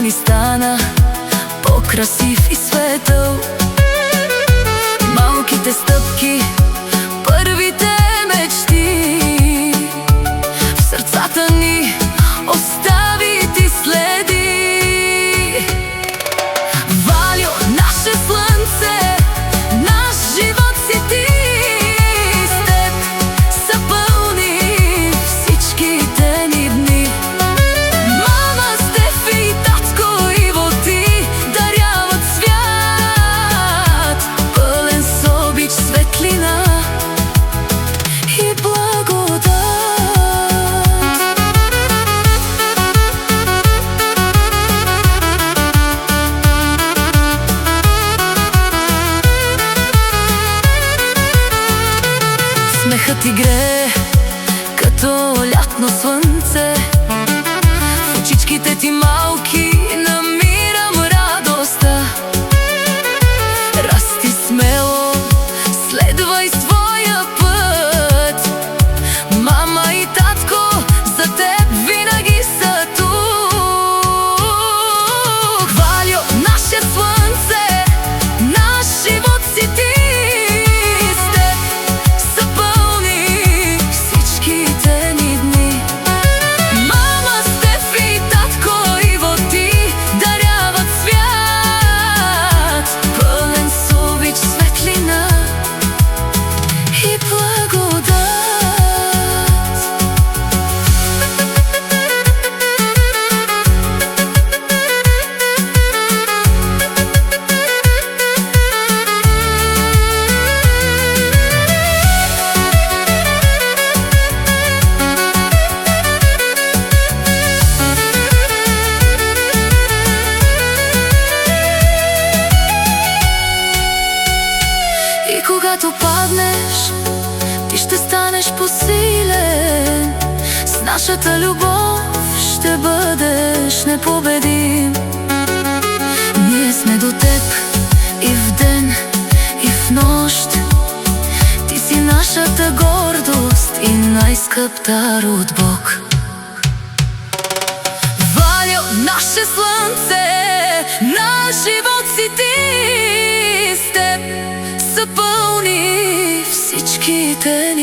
ни стана по-красив и светъл. Малките стъпки, първите мечти, в сърцата ни остави ти следи. Вальо, наше слънце, наш живот си ти, с теб са пълни всичките ни дни. Мама, Стефи и татко Иво ти даряват свят, пълен с обич, светлина и благодат. Смехът ти грее като лятно слънце, в очичките ти малки намирам радостта. Расти смело, следвай своя път, мама и татко за теб винаги са тук. Вальо, наше слънце, наш живот си ти, с теб са пълни всичките ни дни. Мама, Стефи и татко Иво ти даряват свят, пълен с обич, светлина и благодат. И когато паднеш, ти ще станеш по-силен. С нашата любов ще бъдеш непобедим. Ние сме до теб и в ден, и в нощ. Ти си нашата гордост и най-скъп дар от Бог. Вальо, наше слънце, наш живот си ти, с теб са пълни всичките